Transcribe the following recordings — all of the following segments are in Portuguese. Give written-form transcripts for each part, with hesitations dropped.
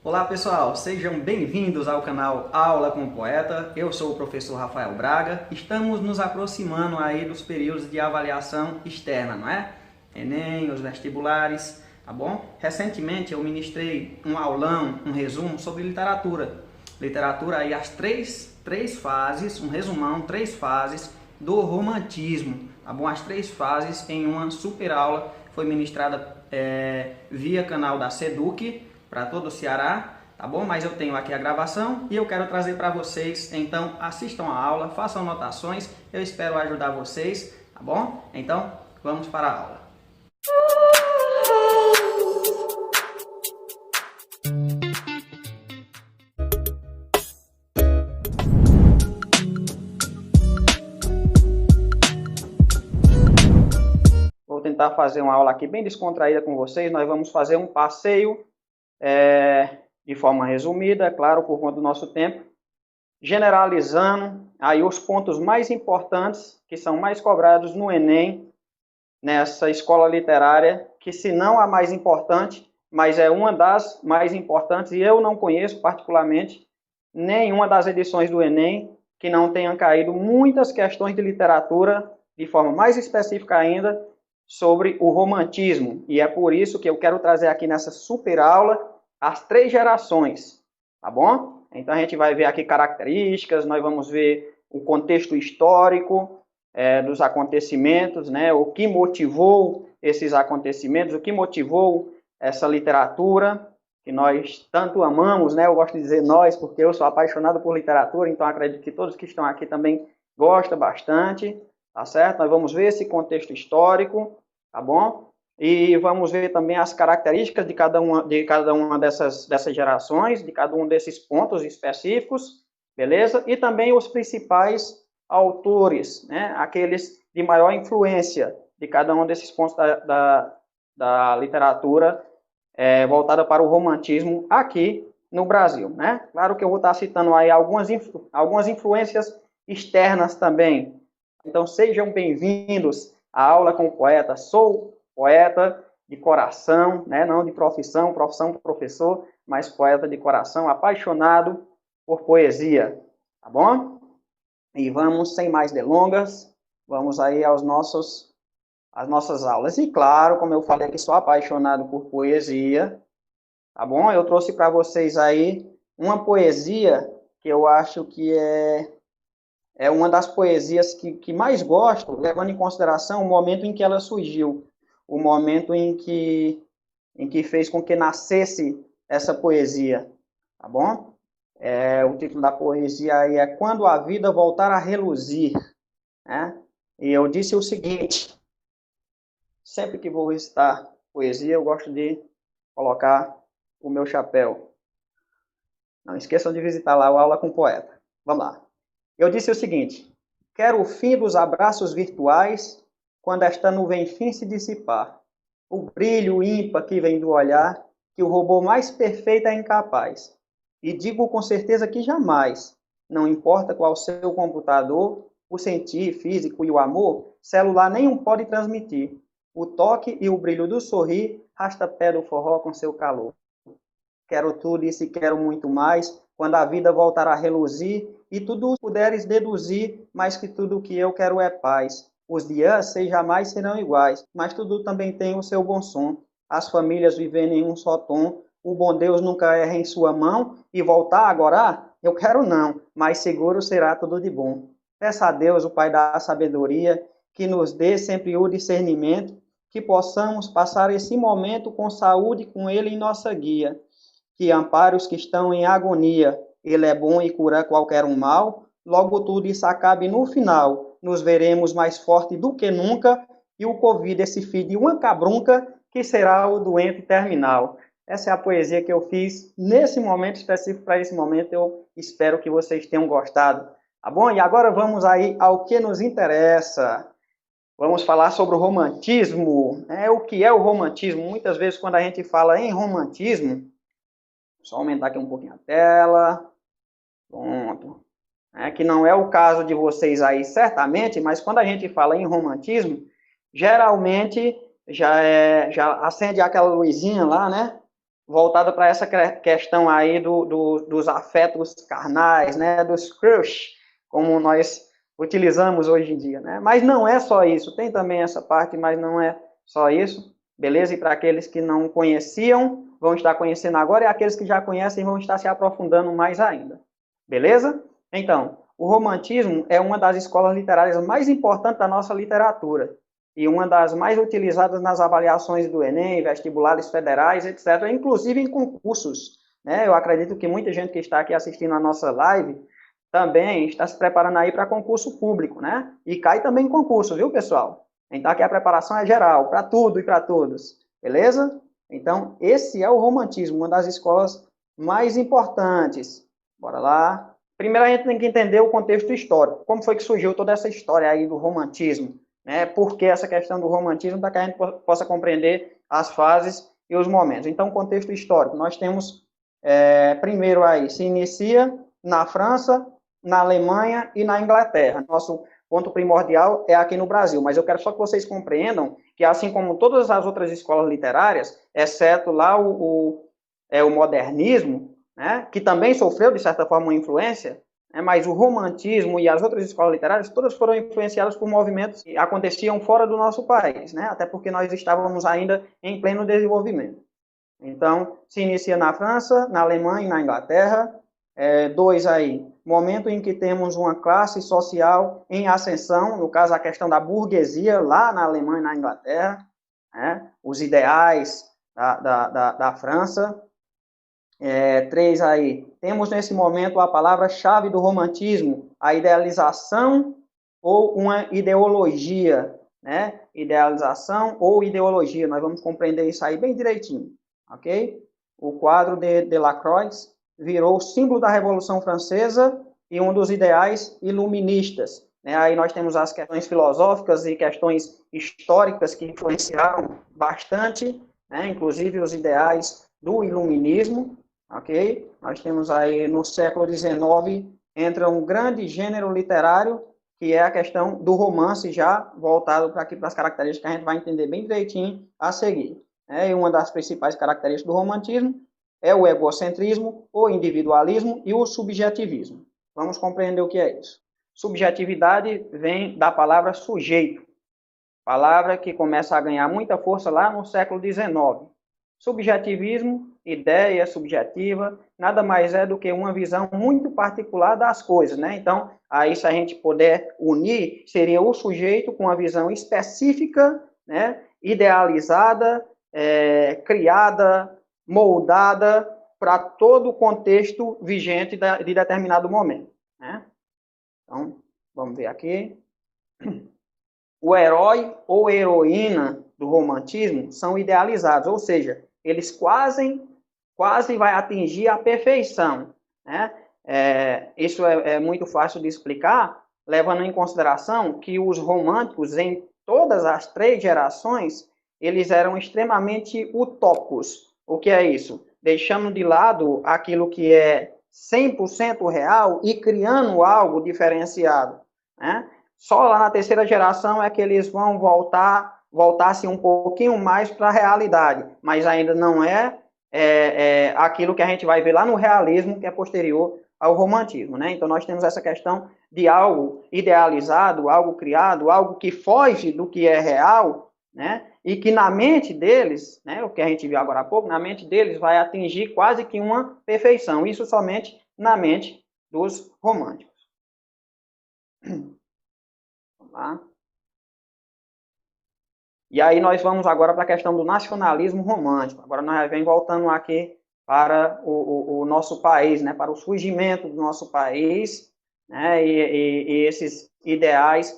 Olá pessoal, sejam bem-vindos ao canal Aula com o Poeta. Eu sou o professor Rafael Braga. Estamos nos aproximando aí dos períodos de avaliação externa, não é? Enem, os vestibulares, tá bom? Recentemente eu ministrei um aulão, um resumo sobre literatura. Literatura aí as três fases, um resumão, três fases do romantismo, tá bom? As três fases em uma super aula foi ministrada via canal da Seduc para todo o Ceará, tá bom? Mas eu tenho aqui a gravação e eu quero trazer para vocês, então assistam a aula, façam anotações, eu espero ajudar vocês, tá bom? Então, vamos para a aula. Vou tentar fazer uma aula aqui bem descontraída com vocês, nós vamos fazer um passeio de forma resumida, é claro, por conta do nosso tempo, generalizando aí os pontos mais importantes que são mais cobrados no Enem, nessa escola literária, que se não a mais importante, mas é uma das mais importantes, e eu não conheço particularmente nenhuma das edições do Enem que não tenha caído muitas questões de literatura, de forma mais específica ainda, sobre o romantismo. E é por isso que eu quero trazer aqui nessa super aula as três gerações, tá bom? Então a gente vai ver aqui características, nós vamos ver o contexto histórico dos acontecimentos, né? O que motivou esses acontecimentos, o que motivou essa literatura que nós tanto amamos, né? Eu gosto de dizer nós, porque eu sou apaixonado por literatura, então acredito que todos que estão aqui também gostam bastante, tá certo? Nós vamos ver esse contexto histórico, tá bom? E vamos ver também as características de cada uma dessas gerações, de cada um desses pontos específicos, beleza? E também os principais autores, né? Aqueles de maior influência de cada um desses pontos da literatura voltada para o romantismo aqui no Brasil, né? Claro que eu vou estar citando aí algumas influências externas também. Então sejam bem-vindos à aula com o poeta. Sou poeta de coração, né? Não de profissão, professor, mas poeta de coração, apaixonado por poesia, tá bom? E vamos, sem mais delongas, vamos aí às nossas aulas. E claro, como eu falei que sou apaixonado por poesia, tá bom? Eu trouxe para vocês aí uma poesia que eu acho que é uma das poesias que mais gosto, levando em consideração o momento em que ela surgiu, o momento em que fez com que nascesse essa poesia, tá bom? O título da poesia aí é Quando a Vida Voltar a Reluzir, né? E eu disse o seguinte: sempre que vou recitar poesia, eu gosto de colocar o meu chapéu. Não esqueçam de visitar lá o Aula com o Poeta. Vamos lá. Eu disse o seguinte: quero o fim dos abraços virtuais quando esta nuvem fim se dissipar. O brilho ímpar que vem do olhar, que o robô mais perfeito é incapaz. E digo com certeza que jamais, não importa qual seu computador, o sentir físico e o amor, celular nenhum pode transmitir. O toque e o brilho do sorrir, rasta-pé do forró com seu calor. Quero tudo e se quero muito mais, quando a vida voltar a reluzir, e tudo puderes deduzir, mas que tudo o que eu quero é paz. Os dias sei jamais serão iguais, mas tudo também tem o seu bom som. As famílias vivendo em um só tom, o bom Deus nunca erra em sua mão, e voltar agora? Eu quero não, mas seguro será tudo de bom. Peça a Deus, o Pai da sabedoria, que nos dê sempre o discernimento, que possamos passar esse momento com saúde com Ele em nossa guia, que ampare os que estão em agonia. Ele é bom e cura qualquer um mal. Logo tudo isso acabe no final. Nos veremos mais forte do que nunca. E o Covid, esse filho de uma cabrunca, que será o doente terminal. Essa é a poesia que eu fiz nesse momento específico para esse momento. Eu espero que vocês tenham gostado. Tá bom? E agora vamos aí ao que nos interessa. Vamos falar sobre o romantismo. O que é o romantismo? Muitas vezes, quando a gente fala em romantismo, só aumentar aqui um pouquinho a tela. Pronto. Que não é o caso de vocês aí, certamente, mas quando a gente fala em romantismo, geralmente já acende aquela luzinha lá, né? voltado para essa questão aí dos afetos carnais, né, dos crush, como nós utilizamos hoje em dia, né? Mas não é só isso, tem também essa parte, mas não é só isso, beleza? E para aqueles que não conheciam, vão estar conhecendo agora, e aqueles que já conhecem vão estar se aprofundando mais ainda, beleza? Então, o romantismo é uma das escolas literárias mais importantes da nossa literatura e uma das mais utilizadas nas avaliações do Enem, vestibulares federais, etc., inclusive em concursos, né? Eu acredito que muita gente que está aqui assistindo a nossa live também está se preparando aí para concurso público, né? E cai também em concurso, viu, pessoal? Então, aqui a preparação é geral, para tudo e para todos, beleza? Então, esse é o romantismo, uma das escolas mais importantes. Bora lá. Primeiro, a gente tem que entender o contexto histórico. Como foi que surgiu toda essa história aí do romantismo? Né? Por que essa questão do romantismo? Para que a gente possa compreender as fases e os momentos. Então, contexto histórico. Nós temos, primeiro aí, se inicia na França, na Alemanha e na Inglaterra. Nosso ponto primordial é aqui no Brasil, mas eu quero só que vocês compreendam que, assim como todas as outras escolas literárias, exceto lá o modernismo, né, que também sofreu, de certa forma, uma influência, né, mas o romantismo e as outras escolas literárias, todas foram influenciadas por movimentos que aconteciam fora do nosso país, né, até porque nós estávamos ainda em pleno desenvolvimento. Então, se inicia na França, na Alemanha e na Inglaterra. Dois aí, momento em que temos uma classe social em ascensão, no caso a questão da burguesia, lá na Alemanha e na Inglaterra, né? Os ideais da França. Três aí, temos nesse momento a palavra-chave do romantismo, a idealização ou uma ideologia, né? Idealização ou ideologia, nós vamos compreender isso aí bem direitinho, ok? O quadro de Delacroix virou o símbolo da Revolução Francesa e um dos ideais iluministas. Né? Aí nós temos as questões filosóficas e questões históricas que influenciaram bastante, né? Inclusive os ideais do iluminismo, ok? Nós temos aí no século XIX, entra um grande gênero literário, que é a questão do romance, já voltado para aqui para as características que a gente vai entender bem direitinho a seguir. E uma das principais características do romantismo é o egocentrismo, o individualismo e o subjetivismo. Vamos compreender o que é isso. Subjetividade vem da palavra sujeito, palavra que começa a ganhar muita força lá no século XIX. Subjetivismo, ideia subjetiva, nada mais é do que uma visão muito particular das coisas, né? Então, aí se a gente puder unir, seria o sujeito com uma visão específica, né? Idealizada, criada, moldada para todo o contexto vigente de determinado momento, né? Então, vamos ver aqui. O herói ou heroína do romantismo são idealizados, ou seja, eles quase vai atingir a perfeição, né? Isso é muito fácil de explicar, levando em consideração que os românticos, em todas as três gerações, eles eram extremamente utópicos. O que é isso? Deixando de lado aquilo que é 100% real e criando algo diferenciado, né? Só lá na terceira geração é que eles vão voltar-se um pouquinho mais para a realidade, mas ainda não é aquilo que a gente vai ver lá no realismo, que é posterior ao romantismo, né? Então nós temos essa questão de algo idealizado, algo criado, algo que foge do que é real, né? E que na mente deles, né, o que a gente viu agora há pouco, na mente deles vai atingir quase que uma perfeição. Isso somente na mente dos românticos. Vamos lá. E aí nós vamos agora para a questão do nacionalismo romântico. Agora nós vem voltando aqui para o nosso país, né, para o surgimento do nosso país, né, e esses ideais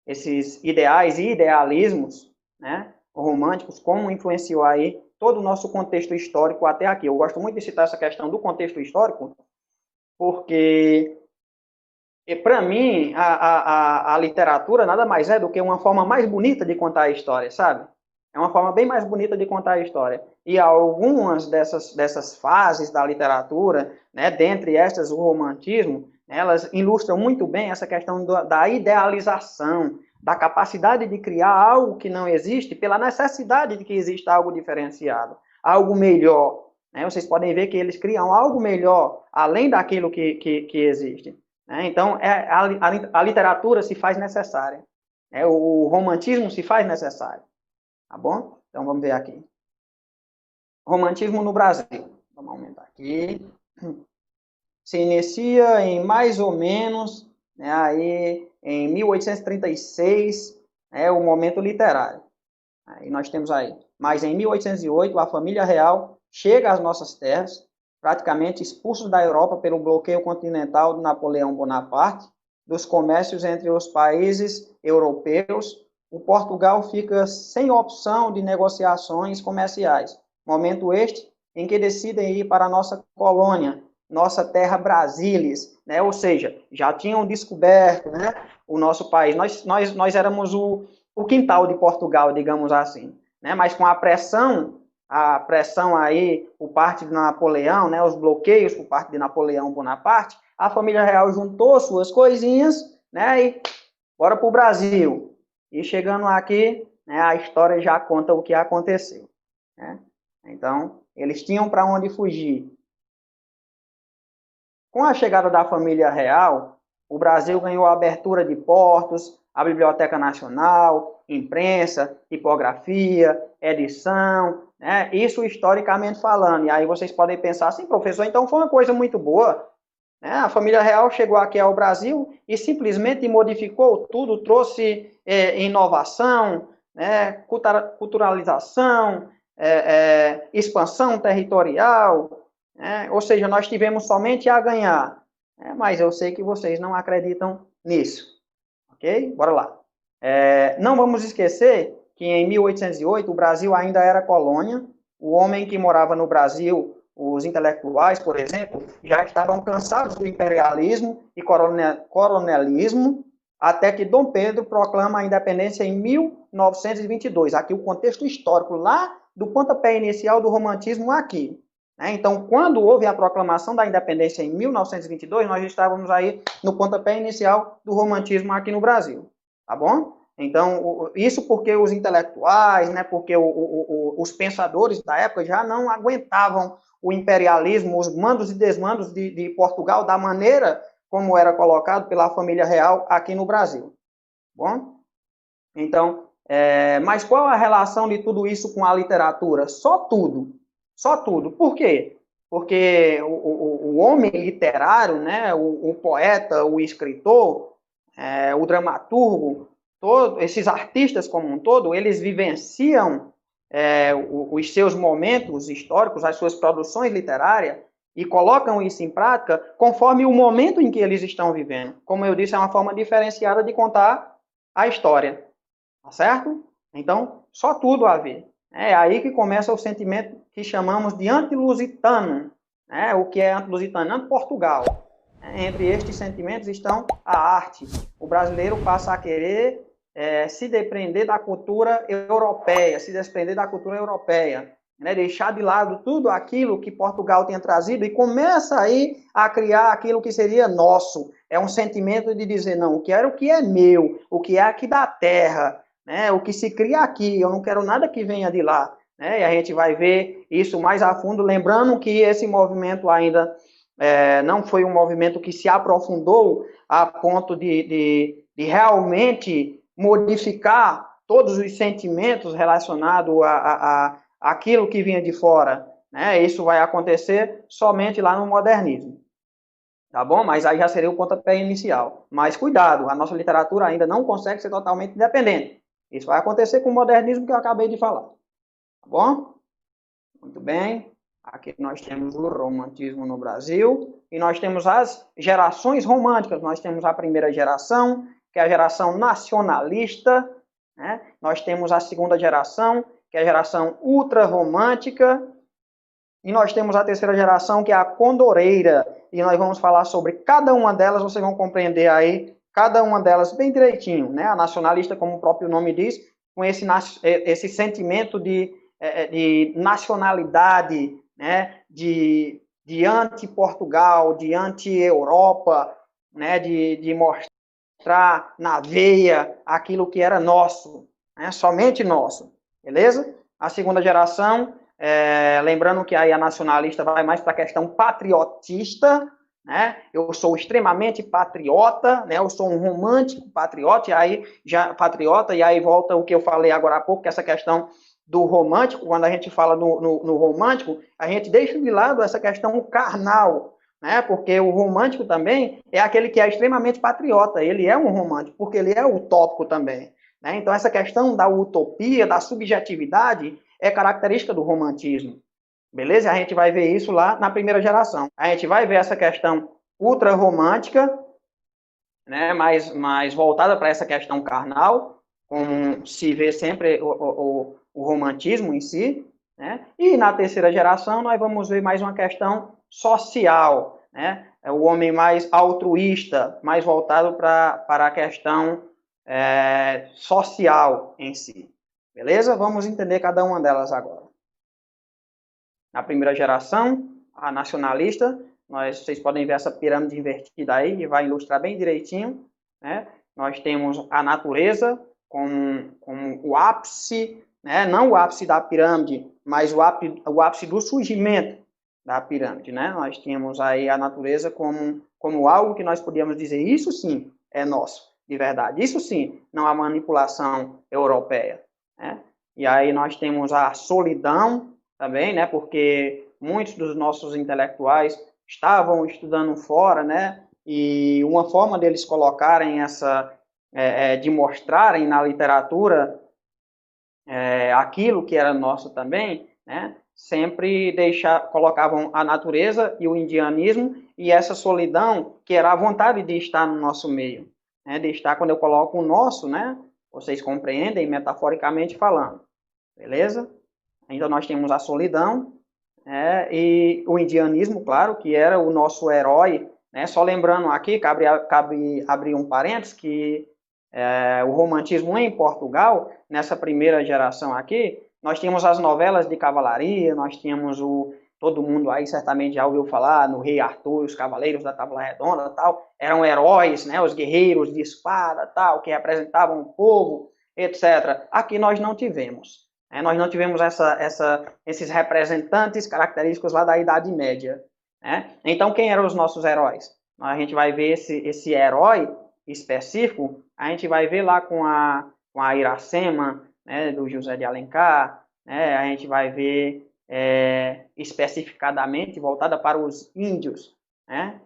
e idealismos, né, românticos, como influenciou aí todo o nosso contexto histórico até aqui. Eu gosto muito de citar essa questão do contexto histórico, porque para mim, a literatura nada mais é do que uma forma mais bonita de contar a história, sabe? É uma forma bem mais bonita de contar a história. E algumas dessas fases da literatura, né, dentre estas o romantismo, elas ilustram muito bem essa questão da idealização, da capacidade de criar algo que não existe pela necessidade de que exista algo diferenciado, algo melhor, né? Vocês podem ver que eles criam algo melhor, além daquilo que existe. Né? Então, a literatura se faz necessária. Né? O romantismo se faz necessário. Tá bom? Então, vamos ver aqui. Romantismo no Brasil. Vamos aumentar aqui. Se inicia em mais ou menos, né, aí, em 1836, o momento literário. Aí nós temos aí. Mas em 1808, a família real chega às nossas terras, praticamente expulsos da Europa pelo bloqueio continental de Napoleão Bonaparte, dos comércios entre os países europeus. O Portugal fica sem opção de negociações comerciais. Momento este em que decidem ir para a nossa colônia, nossa terra Brasilis, né? Ou seja, já tinham descoberto, né, o nosso país. Nós éramos o quintal de Portugal, digamos assim, né? Mas com a pressão aí por parte de Napoleão, né, os bloqueios por parte de Napoleão Bonaparte, a família real juntou suas coisinhas, né, e bora para o Brasil. E chegando aqui, né, a história já conta o que aconteceu. Né? Então, eles tinham para onde fugir. Com a chegada da família real, o Brasil ganhou a abertura de portos, a Biblioteca Nacional, imprensa, tipografia, edição, né? Isso historicamente falando. E aí vocês podem pensar assim, professor, então foi uma coisa muito boa. Né? A família real chegou aqui ao Brasil e simplesmente modificou tudo, trouxe inovação, né? Culturalização, expansão territorial, ou seja, nós tivemos somente a ganhar. Mas eu sei que vocês não acreditam nisso. Ok? Bora lá. Não vamos esquecer que em 1808 o Brasil ainda era colônia. O homem que morava no Brasil, os intelectuais, por exemplo, já estavam cansados do imperialismo e coronelismo, até que Dom Pedro proclama a independência em 1922. Aqui o contexto histórico, lá do pontapé inicial do romantismo aqui. Então, quando houve a proclamação da independência em 1922, nós estávamos aí no pontapé inicial do romantismo aqui no Brasil, tá bom? Então, isso porque os intelectuais, né, porque os pensadores da época já não aguentavam o imperialismo, os mandos e desmandos de Portugal da maneira como era colocado pela família real aqui no Brasil. Bom? Então, mas qual a relação de tudo isso com a literatura? Só tudo. Só tudo. Por quê? Porque o homem literário, né, o poeta, o escritor, o dramaturgo, esses artistas como um todo, eles vivenciam os seus momentos históricos, as suas produções literárias, e colocam isso em prática conforme o momento em que eles estão vivendo. Como eu disse, é uma forma diferenciada de contar a história. Tá certo? Então, só tudo a ver. É aí que começa o sentimento que chamamos de antilusitano. Né? O que é antilusitano? Anti-Portugal. Entre estes sentimentos estão a arte. O brasileiro passa a querer se desprender da cultura europeia, né? Deixar de lado tudo aquilo que Portugal tinha trazido e começa aí a criar aquilo que seria nosso. É um sentimento de dizer, não, eu quero o que é meu, o que é aqui da terra, né? O que se cria aqui, eu não quero nada que venha de lá. Né? E a gente vai ver isso mais a fundo, lembrando que esse movimento ainda não foi um movimento que se aprofundou a ponto de realmente modificar todos os sentimentos relacionados a aquilo que vinha de fora. Né? Isso vai acontecer somente lá no modernismo. Tá bom? Mas aí já seria o pontapé inicial. Mas cuidado, a nossa literatura ainda não consegue ser totalmente independente. Isso vai acontecer com o modernismo que eu acabei de falar. Tá bom? Muito bem. Aqui nós temos o romantismo no Brasil e nós temos as gerações românticas. Nós temos a primeira geração, que é a geração nacionalista, né? Nós temos a segunda geração, que é a geração ultrarromântica, e nós temos a terceira geração, que é a condoreira, e nós vamos falar sobre cada uma delas, vocês vão compreender aí, cada uma delas bem direitinho, né? A nacionalista, como o próprio nome diz, com esse sentimento de nacionalidade, né? De anti-Portugal, de anti-Europa, né? De mostrar na veia aquilo que era nosso, né? Somente nosso, beleza? A segunda geração, lembrando que aí a nacionalista vai mais para a questão patriotista, né? Eu sou extremamente patriota, né? Eu sou um romântico patriota, e aí volta o que eu falei agora há pouco, que essa questão do romântico, quando a gente fala no romântico, a gente deixa de lado essa questão carnal, né? Porque o romântico também é aquele que é extremamente patriota, ele é um romântico, porque ele é utópico também, né? Então essa questão da utopia, da subjetividade, é característica do romantismo. Beleza? A gente vai ver isso lá na primeira geração. A gente vai ver essa questão ultra romântica, né, mais voltada para essa questão carnal, como se vê sempre o romantismo em si, né? E na terceira geração nós vamos ver mais uma questão social, né? É o homem mais altruísta, mais voltado para a questão social em si. Beleza? Vamos entender cada uma delas agora. Na primeira geração, a nacionalista, vocês podem ver essa pirâmide invertida aí, que vai ilustrar bem direitinho, né? Nós temos a natureza como o ápice, né? Não o ápice da pirâmide, mas o ápice do surgimento da pirâmide, né? Nós tínhamos aí a natureza como algo que nós podíamos dizer, isso sim é nosso, de verdade. Isso sim, não há manipulação europeia, né? E aí nós temos a solidão também, né? Porque muitos dos nossos intelectuais estavam estudando fora, né? E uma forma deles colocarem de mostrarem na literatura aquilo que era nosso também, né? Sempre colocavam a natureza e o indianismo e essa solidão, que era a vontade de estar no nosso meio, né? De estar, quando eu coloco o nosso, né? Vocês compreendem, metaforicamente falando, beleza? Ainda nós temos a solidão, e o indianismo, claro, que era o nosso herói, né? Só lembrando aqui, cabe abrir um parênteses, que o romantismo em Portugal, nessa primeira geração aqui, nós tínhamos as novelas de cavalaria, nós tínhamos todo mundo aí certamente já ouviu falar no Rei Arthur, os Cavaleiros da Tábua Redonda, tal, eram heróis, né? Os guerreiros de espada, tal, que representavam o povo, etc. Aqui nós não tivemos. Nós não tivemos esses representantes característicos lá da Idade Média, né? Então, quem eram os nossos heróis? A gente vai ver esse herói específico, a gente vai ver lá com a Iracema, né, do José de Alencar, né? A gente vai ver especificadamente voltada para os índios, né?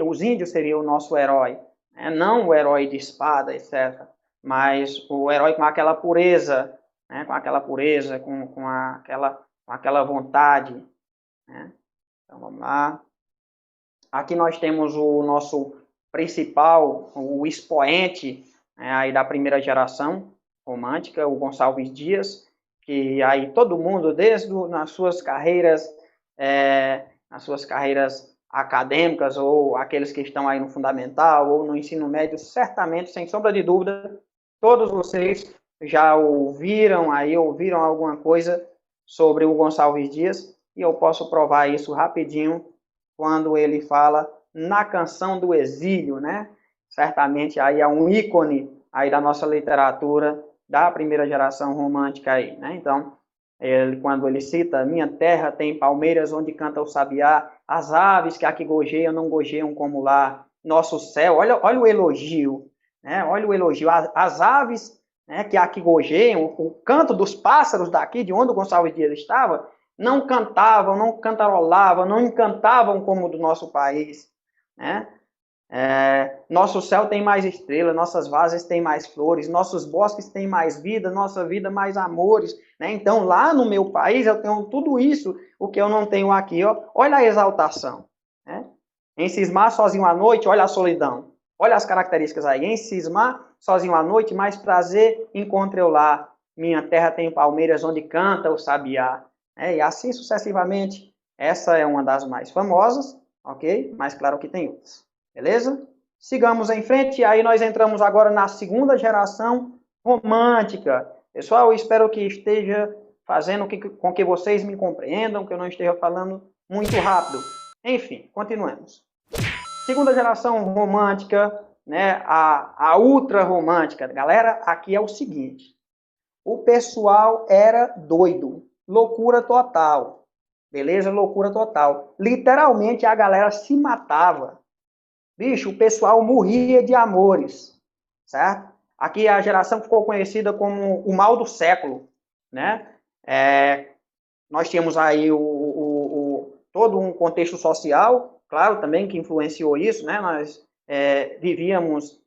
Os índios seriam o nosso herói, né? Não o herói de espada, etc., mas o herói com aquela pureza, né? Com aquela pureza, com aquela vontade, né? Então vamos lá. Aqui nós temos o nosso principal, o expoente, né, aí da primeira geração romântica, o Gonçalves Dias, que aí todo mundo, nas suas carreiras acadêmicas, ou aqueles que estão aí no fundamental, ou no ensino médio, certamente, sem sombra de dúvida, todos vocês já ouviram alguma coisa sobre o Gonçalves Dias, e eu posso provar isso rapidinho quando ele fala na Canção do Exílio, né? Certamente aí é um ícone aí da nossa literatura da primeira geração romântica aí, né? Então, quando ele cita: minha terra tem palmeiras onde canta o sabiá, as aves que aqui gojeiam não gojeiam como lá, nosso céu, olha o elogio, né? Olha o elogio, as aves, né, que aqui gojeiam, o canto dos pássaros daqui, de onde o Gonçalves Dias estava, não cantavam, não cantarolavam, não encantavam como o do nosso país, né? Nosso céu tem mais estrelas, nossas vases têm mais flores, nossos bosques têm mais vida, nossa vida mais amores, né? Então, lá no meu país, eu tenho tudo isso, o que eu não tenho aqui, ó. Olha a exaltação, né? Em cismar sozinho à noite, olha a solidão. Olha as características aí. Em cismar sozinho à noite, mais prazer encontre eu lá. Minha terra tem palmeiras onde canta o sabiá. E assim sucessivamente. Essa é uma das mais famosas, ok? Mas claro que tem outras. Beleza? Sigamos em frente, aí nós entramos agora na segunda geração romântica. Pessoal, eu espero que esteja fazendo com que vocês me compreendam, que eu não esteja falando muito rápido. Enfim, continuemos. Segunda geração romântica, né, a ultra romântica. Galera, aqui é o seguinte: o pessoal era doido. loucura total. Beleza? Loucura total. Literalmente a galera se matava. Bicho, o pessoal morria de amores, certo? Aqui a geração ficou conhecida como o mal do século, né? Nós tínhamos aí todo um contexto social, claro, também que influenciou isso, né? Nós vivíamos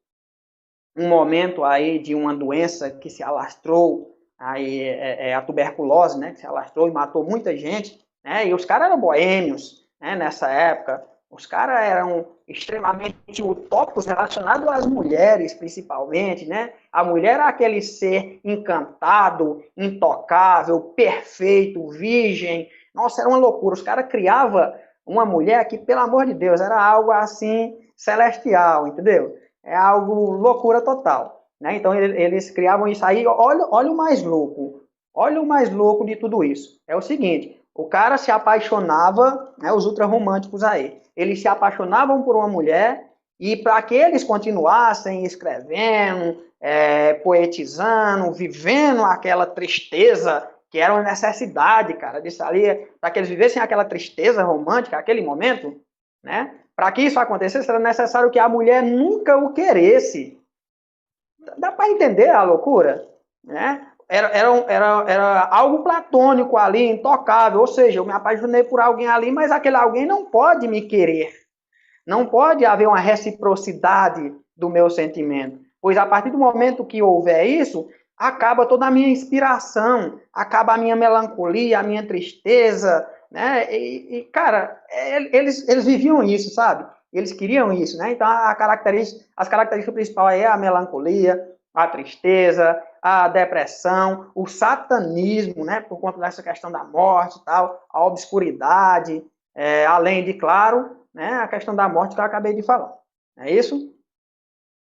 um momento aí de uma doença que se alastrou, aí a tuberculose, né? Que se alastrou e matou muita gente, né? E os caras eram boêmios, né? Nessa época, os caras eram extremamente utópicos relacionados às mulheres, principalmente, né? A mulher era aquele ser encantado, intocável, perfeito, virgem. Nossa, era uma loucura. Os caras criavam uma mulher que, pelo amor de Deus, era algo assim celestial, entendeu? É algo loucura total, né? Então eles criavam isso aí. Olha o mais louco. Olha o mais louco de tudo isso. É o seguinte, o cara se apaixonava, né, os ultrarromânticos aí, eles se apaixonavam por uma mulher e para que eles continuassem escrevendo, poetizando, vivendo aquela tristeza, que era uma necessidade, cara, disso ali, para que eles vivessem aquela tristeza romântica, aquele momento, né? Para que isso acontecesse, era necessário que a mulher nunca o queresse. Dá para entender a loucura? Né? Era algo platônico ali, intocável. Ou seja, eu me apaixonei por alguém ali, mas aquele alguém não pode me querer. Não pode haver uma reciprocidade do meu sentimento. Pois a partir do momento que houver isso, acaba toda a minha inspiração, acaba a minha melancolia, a minha tristeza, né? Cara, eles viviam isso, sabe? Eles queriam isso, né? Então, as características principais é a melancolia, a tristeza, a depressão, o satanismo, né? Por conta dessa questão da morte e tal, a obscuridade, além de, claro, né, a questão da morte que eu acabei de falar. É isso?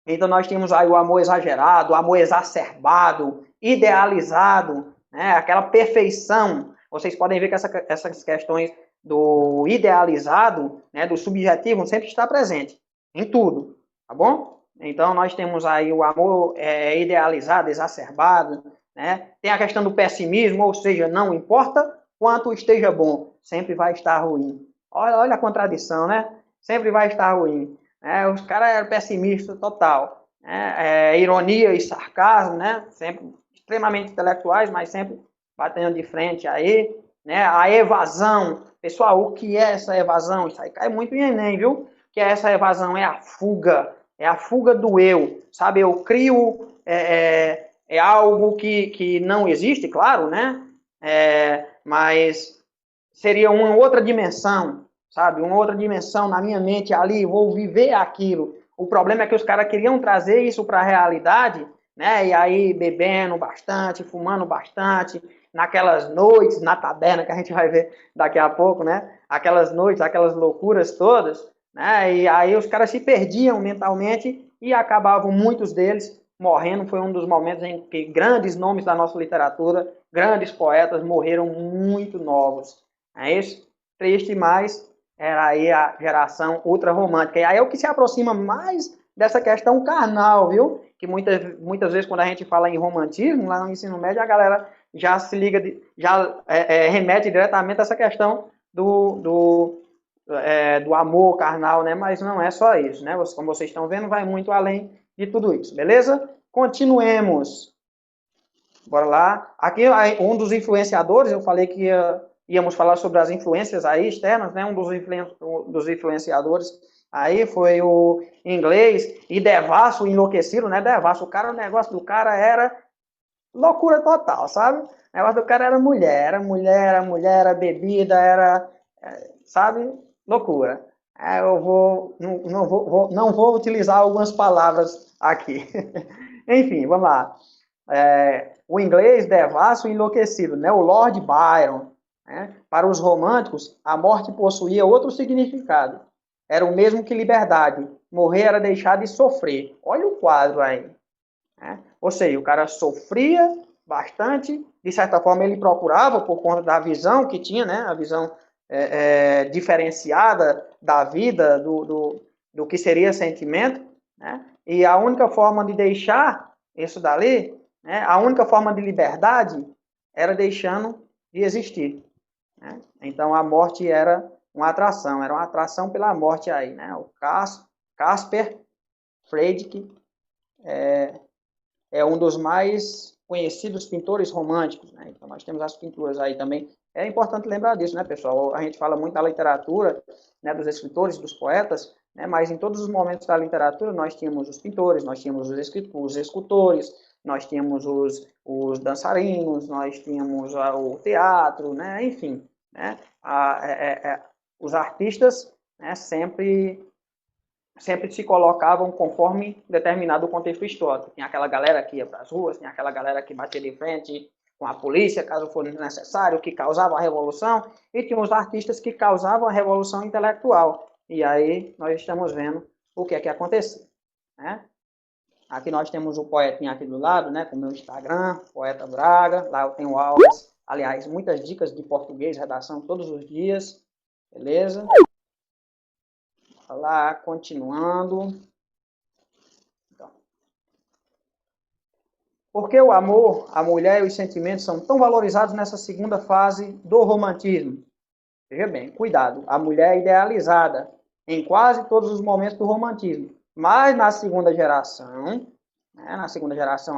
Então, nós temos aí o amor exagerado, o amor exacerbado, idealizado, né, aquela perfeição. Vocês podem ver que essas questões do idealizado, né, do subjetivo, sempre está presente em tudo, tá bom? Então, nós temos aí o amor idealizado, exacerbado, né? Tem a questão do pessimismo, ou seja, não importa quanto esteja bom, sempre vai estar ruim. Olha a contradição, né? Sempre vai estar ruim. Os caras eram pessimistas total. Ironia e sarcasmo, né? Sempre extremamente intelectuais, mas sempre batendo de frente aí. Né? A evasão. Pessoal, o que é essa evasão? Isso aí cai muito em Enem, viu? O que é essa evasão? É a fuga. É a fuga do eu. Sabe, eu crio algo que não existe, claro, né? Mas seria uma outra dimensão, sabe? Uma outra dimensão na minha mente ali, vou viver aquilo. O problema é que os caras queriam trazer isso para a realidade, né? E aí bebendo bastante, fumando bastante, naquelas noites, na taberna que a gente vai ver daqui a pouco, né? Aquelas noites, aquelas loucuras todas, né? E aí os caras se perdiam mentalmente e acabavam, muitos deles, morrendo. Foi um dos momentos em que grandes nomes da nossa literatura, grandes poetas morreram muito novos. É isso? Triste, mas era aí a geração ultra-romântica. E aí é o que se aproxima mais dessa questão carnal, viu? Que muitas vezes, quando a gente fala em romantismo, lá no ensino médio, a galera já se liga, já remete diretamente a essa questão do amor carnal, né? Mas não é só isso, né? Como vocês estão vendo, vai muito além de tudo isso, beleza? Continuemos. Bora lá. Aqui, um dos influenciadores, eu falei que íamos falar sobre as influências aí externas, né? Um dos influenciadores aí foi o inglês e Devasso, enlouquecido, né? Devasso, o negócio do cara era loucura total, sabe? O negócio do cara era mulher, era bebida, sabe? Loucura. Eu não vou utilizar algumas palavras aqui. Enfim, vamos lá. O inglês devasso e enlouquecido, né? O Lord Byron. Né? Para os românticos, a morte possuía outro significado. Era o mesmo que liberdade. Morrer era deixar de sofrer. Olha o quadro aí. Né? Ou seja, o cara sofria bastante, de certa forma ele procurava, por conta da visão que tinha, né? A visão diferenciada da vida, do que seria sentimento, né? E a única forma de deixar isso dali, né? A única forma de liberdade era deixando de existir, né? Então a morte era uma atração pela morte aí, né? O Caspar Friedrich é um dos mais conhecidos pintores românticos, né? Então nós temos as pinturas aí também. É importante lembrar disso, né, pessoal? A gente fala muito da literatura, né, dos escritores, dos poetas, né, mas em todos os momentos da literatura nós tínhamos os pintores, nós tínhamos os escultores, nós tínhamos os dançarinos, nós tínhamos o teatro, né, enfim, né, os artistas, né, sempre se colocavam conforme determinado contexto histórico. Tinha aquela galera que ia para as ruas, tinha aquela galera que batia de frente com a polícia, caso fosse necessário, que causava a revolução, e tinha os artistas que causavam a revolução intelectual. E aí nós estamos vendo o que é que aconteceu, né? Aqui nós temos o poetinha aqui do lado, né, com o meu Instagram, Poeta Braga. Lá eu tenho aulas, aliás, muitas dicas de português, redação todos os dias, beleza? Lá, continuando. Então, por que o amor, a mulher e os sentimentos são tão valorizados nessa segunda fase do romantismo? Veja bem, cuidado, a mulher é idealizada em quase todos os momentos do romantismo, mas na segunda geração, né,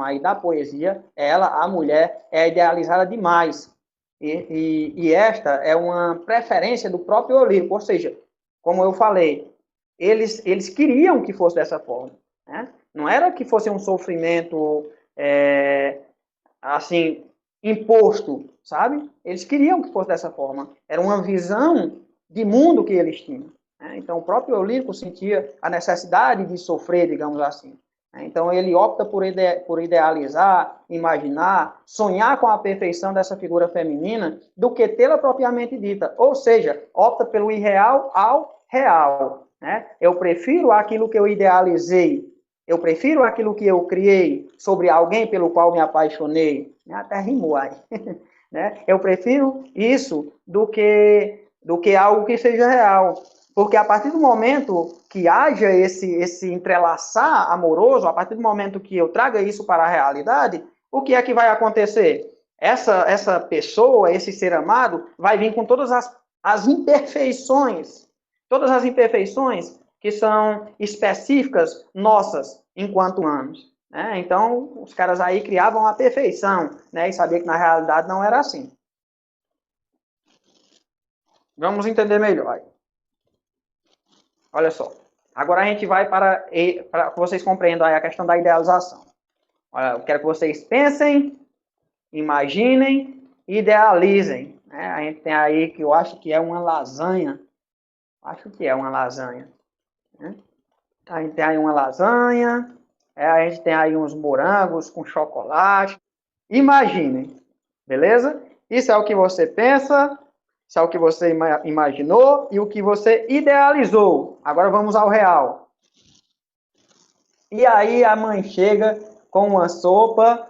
aí da poesia, a mulher, é idealizada demais. E esta é uma preferência do próprio Olímpico, ou seja, como eu falei, eles queriam que fosse dessa forma, né? Não era que fosse um sofrimento assim, imposto, sabe? Eles queriam que fosse dessa forma. Era uma visão de mundo que eles tinham, né? Então, o próprio Eulírico sentia a necessidade de sofrer, digamos assim. Então, ele opta por idealizar, imaginar, sonhar com a perfeição dessa figura feminina do que tê-la propriamente dita. Ou seja, opta pelo irreal ao real, né? Eu prefiro aquilo que eu idealizei, eu prefiro aquilo que eu criei sobre alguém pelo qual me apaixonei. Até rimou aí. Né? Eu prefiro isso do que algo que seja real. Porque a partir do momento que haja esse entrelaçar amoroso, a partir do momento que eu traga isso para a realidade, o que é que vai acontecer? Essa pessoa, esse ser amado, vai vir com todas as imperfeições. Todas as imperfeições que são específicas nossas enquanto humanos, né? Então, os caras aí criavam a perfeição, né? E sabia que na realidade não era assim. Vamos entender melhor. Olha só. Agora a gente vai para que vocês compreendam aí a questão da idealização. Olha, eu quero que vocês pensem, imaginem e idealizem, né? A gente tem aí que eu acho que é uma lasanha. Acho que é uma lasanha, né? A gente tem aí uma lasanha, a gente tem aí uns morangos com chocolate. Imaginem, beleza? Isso é o que você pensa, isso é o que você imaginou e o que você idealizou. Agora vamos ao real. E aí a mãe chega com uma sopa,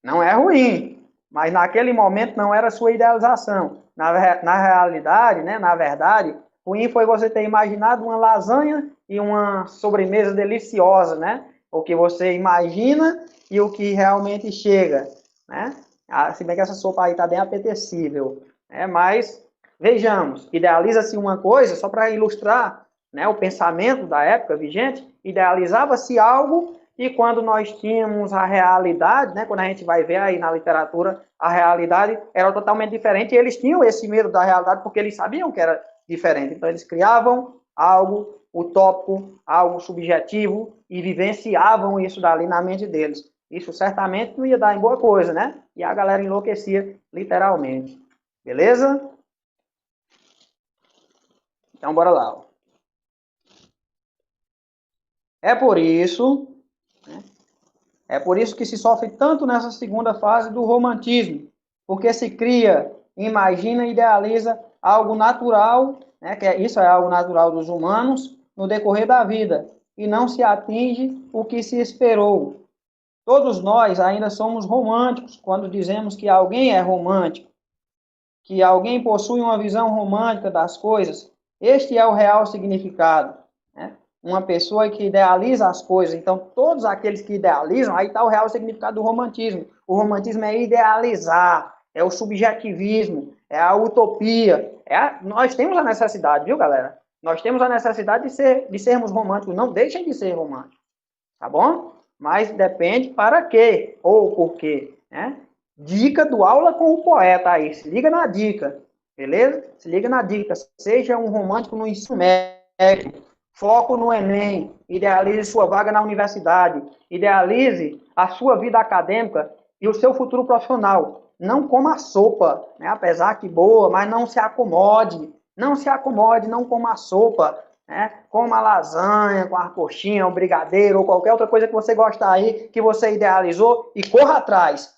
não é ruim, mas naquele momento não era sua idealização. Na realidade, né, na verdade, ruim foi você ter imaginado uma lasanha e uma sobremesa deliciosa, né? O que você imagina e o que realmente chega, né? Se bem que essa sopa aí está bem apetecível, né? Mas vejamos, idealiza-se uma coisa, só para ilustrar, né, o pensamento da época vigente, idealizava-se algo e quando nós tínhamos a realidade, né, quando a gente vai ver aí na literatura, a realidade era totalmente diferente e eles tinham esse medo da realidade porque eles sabiam que era diferente. Então, eles criavam algo utópico, algo subjetivo e vivenciavam isso dali na mente deles. Isso certamente não ia dar em boa coisa, né? E a galera enlouquecia literalmente. Beleza? Então, bora lá. Ó. É por isso que se sofre tanto nessa segunda fase do romantismo, porque se cria, imagina e idealiza algo natural, né, isso é algo natural dos humanos no decorrer da vida, e não se atinge o que se esperou. Todos nós ainda somos românticos quando dizemos que alguém é romântico, que alguém possui uma visão romântica das coisas. Este é o real significado, né? Uma pessoa que idealiza as coisas. Então, todos aqueles que idealizam, aí está o real significado do romantismo. O romantismo é idealizar, é o subjetivismo, é a utopia. Nós temos a necessidade, viu, galera? Nós temos a necessidade de sermos românticos. Não deixem de ser românticos, tá bom? Mas depende para quê ou por quê, né? Dica do Aula com o Poeta aí. Se liga na dica, beleza? Se liga na dica. Seja um romântico no ensino médio. Foco no Enem. Idealize sua vaga na universidade. Idealize a sua vida acadêmica e o seu futuro profissional. Não coma sopa, né? Apesar que boa, mas não se acomode. Não se acomode, não coma sopa, né? Coma lasanha com a coxinha, um brigadeiro ou qualquer outra coisa que você gostar aí, que você idealizou, e corra atrás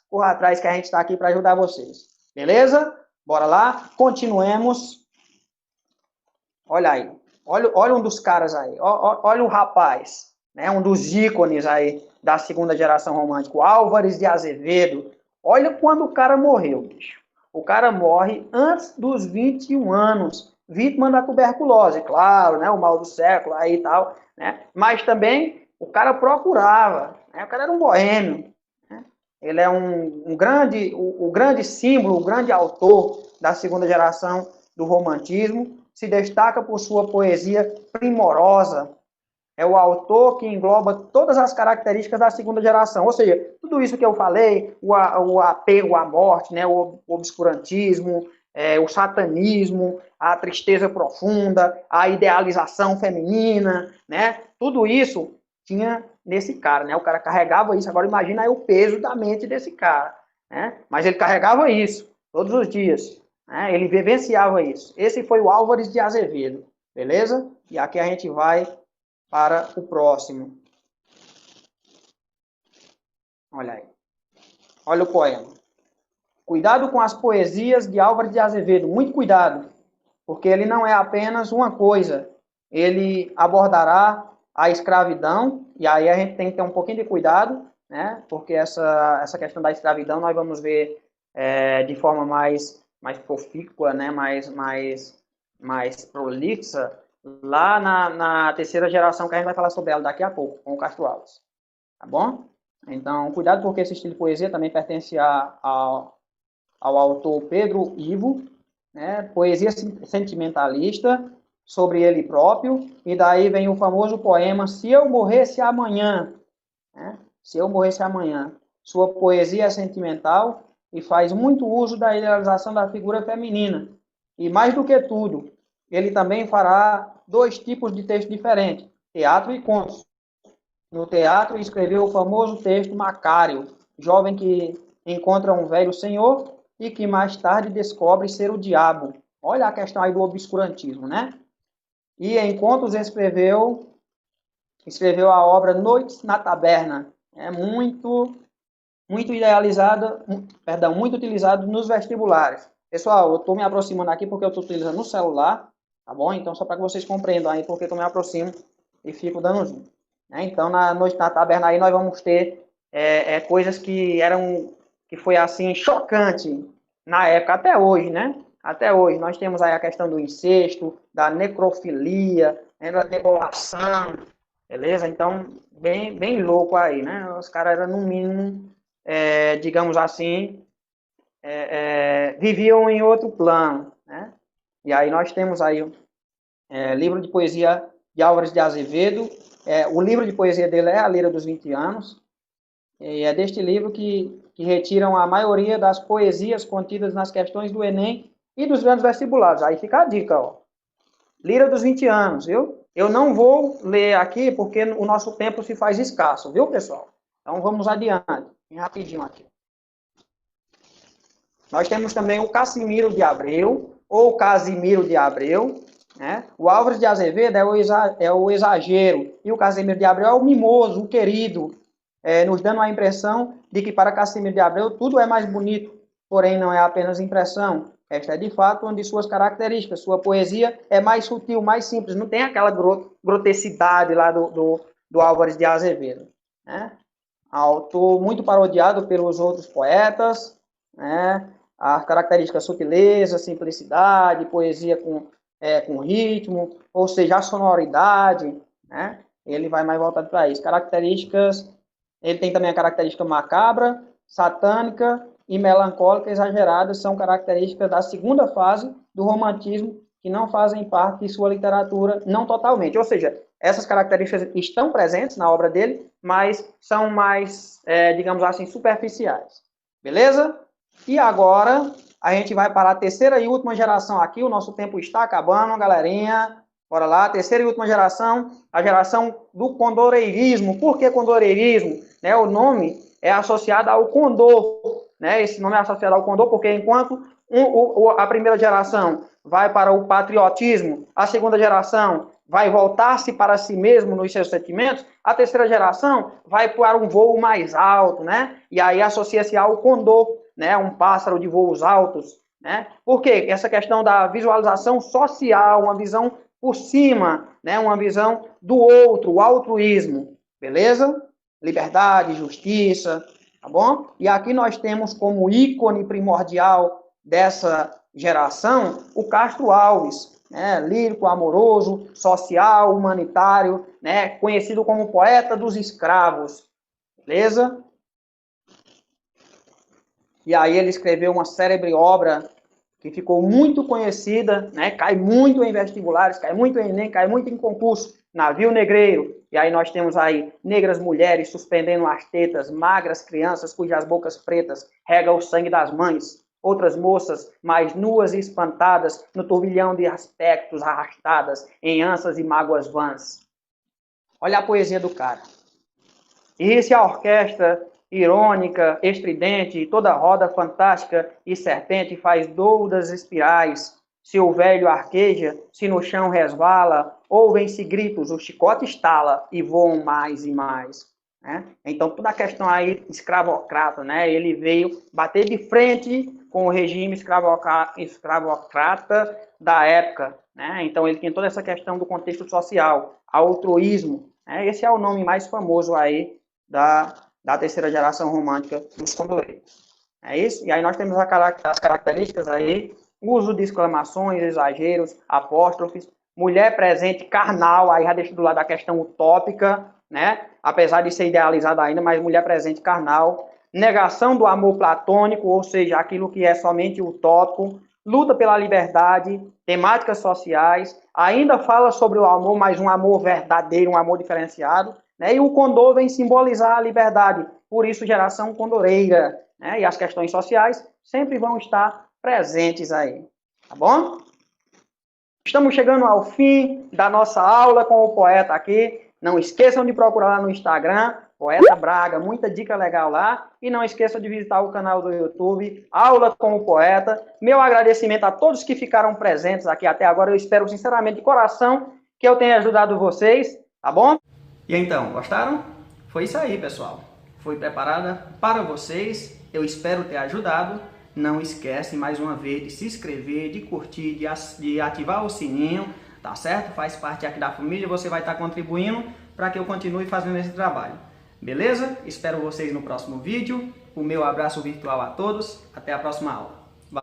que a gente está aqui para ajudar vocês. Beleza? Bora lá, continuemos. Olha aí, olha um dos caras aí, olha o rapaz, né? Um dos ícones aí da segunda geração romântica, Álvares de Azevedo. Olha quando o cara morreu, bicho. O cara morre antes dos 21 anos, vítima da tuberculose, claro, né? O mal do século aí e tal, né? Mas também o cara procurava, né? O cara era um boêmio, né? Ele é o grande símbolo, o grande autor da segunda geração do romantismo, se destaca por sua poesia primorosa. É o autor que engloba todas as características da segunda geração. Ou seja, tudo isso que eu falei, o apego à morte, né, o obscurantismo, o satanismo, a tristeza profunda, a idealização feminina, né, tudo isso tinha nesse cara, né? O cara carregava isso. Agora imagina aí o peso da mente desse cara, né? Mas ele carregava isso todos os dias, né? Ele vivenciava isso. Esse foi o Álvares de Azevedo, beleza? E aqui a gente vai para o próximo. Olha aí. Olha o poema. Cuidado com as poesias de Álvares de Azevedo. Muito cuidado, porque ele não é apenas uma coisa. Ele abordará a escravidão, e aí a gente tem que ter um pouquinho de cuidado, né? Porque essa questão da escravidão nós vamos ver de forma mais profícua, né? mais prolixa, lá na terceira geração, que a gente vai falar sobre ela daqui a pouco, com o Castro Alves. Tá bom? Então, cuidado, porque esse estilo de poesia também pertence ao autor Pedro Ivo, né? Poesia sentimentalista sobre ele próprio, e daí vem o famoso poema Se Eu Morresse Amanhã, né? Se Eu Morresse Amanhã. Sua poesia é sentimental e faz muito uso da idealização da figura feminina. E mais do que tudo, ele também fará 2 tipos de texto diferentes, teatro e contos. No teatro, escreveu o famoso texto Macário, jovem que encontra um velho senhor e que mais tarde descobre ser o diabo. Olha a questão aí do obscurantismo, né? E em contos escreveu a obra Noites na Taberna. É muito idealizada, muito utilizado nos vestibulares. Pessoal, eu estou me aproximando aqui porque eu estou utilizando no celular, tá bom? Então, só para que vocês compreendam aí porque eu me aproximo e fico dando zoom. Então, na Noite na Taberna aí nós vamos ter coisas que foi assim, chocante na época, até hoje, né? Até hoje, nós temos aí a questão do incesto, da necrofilia, da debolação, beleza? Então, bem louco aí, né? Os caras eram, no mínimo, digamos assim, viviam em outro plano, né? E aí nós temos aí livro de poesia de Álvares de Azevedo. O livro de poesia dele é A Lira dos 20 Anos. E é deste livro que retiram a maioria das poesias contidas nas questões do Enem e dos grandes vestibulares. Aí fica a dica, ó. Lira dos 20 anos, viu? Eu não vou ler aqui porque o nosso tempo se faz escasso, viu, pessoal? Então vamos adiante, bem rapidinho aqui. Nós temos também o Cassimiro de Abreu, ou Casimiro de Abreu, né? O Álvares de Azevedo é o exagero, e o Casimiro de Abreu é o mimoso, o querido, nos dando a impressão de que para Cassimiro de Abreu tudo é mais bonito, porém não é apenas impressão. Esta é de fato uma de suas características. Sua poesia é mais sutil, mais simples, não tem aquela grotesidade lá do Álvares de Azevedo, né? Autor muito parodiado pelos outros poetas, né? As características sutileza, simplicidade, poesia com ritmo, ou seja, a sonoridade, né? Ele vai mais voltado para isso. Características, ele tem também a característica macabra, satânica e melancólica exagerada são características da segunda fase do romantismo, que não fazem parte de sua literatura, não totalmente. Ou seja, essas características estão presentes na obra dele, mas são mais, digamos assim, superficiais. Beleza? E agora a gente vai para a terceira e última geração aqui. O nosso tempo está acabando, galerinha. Bora lá, terceira e última geração, a geração do condoreirismo. Por que condoreirismo? Né, o nome é associado ao condor. Né? Esse nome é associado ao condor porque enquanto a primeira geração vai para o patriotismo, a segunda geração vai voltar-se para si mesmo nos seus sentimentos, a terceira geração vai para um voo mais alto, né? E aí associa-se ao condor, né? Um pássaro de voos altos, né? Por quê? Essa questão da visualização social, uma visão por cima, né? Uma visão do outro, o altruísmo, beleza? Liberdade, justiça, tá bom? E aqui nós temos como ícone primordial dessa geração o Castro Alves, né? Lírico, amoroso, social, humanitário, né? Conhecido como poeta dos escravos, beleza? E aí ele escreveu uma célebre obra que ficou muito conhecida, né? Cai muito em vestibulares, cai muito em Enem, cai muito em concurso, Navio Negreiro. E aí nós temos aí negras mulheres suspendendo as tetas, magras crianças cujas bocas pretas regam o sangue das mães. Outras moças mais nuas e espantadas no turbilhão de aspectos arrastadas em ânsias e mágoas vãs. Olha a poesia do cara. E se a orquestra irônica, estridente, toda roda fantástica e serpente faz doudas espirais, se o velho arqueja, se no chão resvala, ouvem-se gritos, o chicote estala e voam mais e mais. Né? Então, toda a questão aí escravocrata, né? Ele veio bater de frente com o regime escravocrata da época. Né? Então, ele tem toda essa questão do contexto social, altruísmo. Né? Esse é o nome mais famoso aí da terceira geração romântica dos condoreiros. É isso? E aí nós temos as características aí, uso de exclamações, exageros, apóstrofes, mulher presente carnal, aí já deixa do lado a questão utópica, né? Apesar de ser idealizada ainda, mas mulher presente carnal, negação do amor platônico, ou seja, aquilo que é somente utópico, luta pela liberdade, temáticas sociais, ainda fala sobre o amor, mas um amor verdadeiro, um amor diferenciado, né? E o condor vem simbolizar a liberdade, por isso geração condoreira, né? E as questões sociais sempre vão estar presentes aí, tá bom? Estamos chegando ao fim da nossa aula com o poeta aqui. Não esqueçam de procurar lá no Instagram, Poeta Braga, muita dica legal lá. E não esqueçam de visitar o canal do YouTube, Aula com o Poeta. Meu agradecimento a todos que ficaram presentes aqui até agora. Eu espero sinceramente de coração que eu tenha ajudado vocês, tá bom? E então, gostaram? Foi isso aí, pessoal. Foi preparada para vocês. Eu espero ter ajudado. Não esquece, mais uma vez, de se inscrever, de curtir, de ativar o sininho, tá certo? Faz parte aqui da família, você vai estar contribuindo para que eu continue fazendo esse trabalho. Beleza? Espero vocês no próximo vídeo. O meu abraço virtual a todos. Até a próxima aula.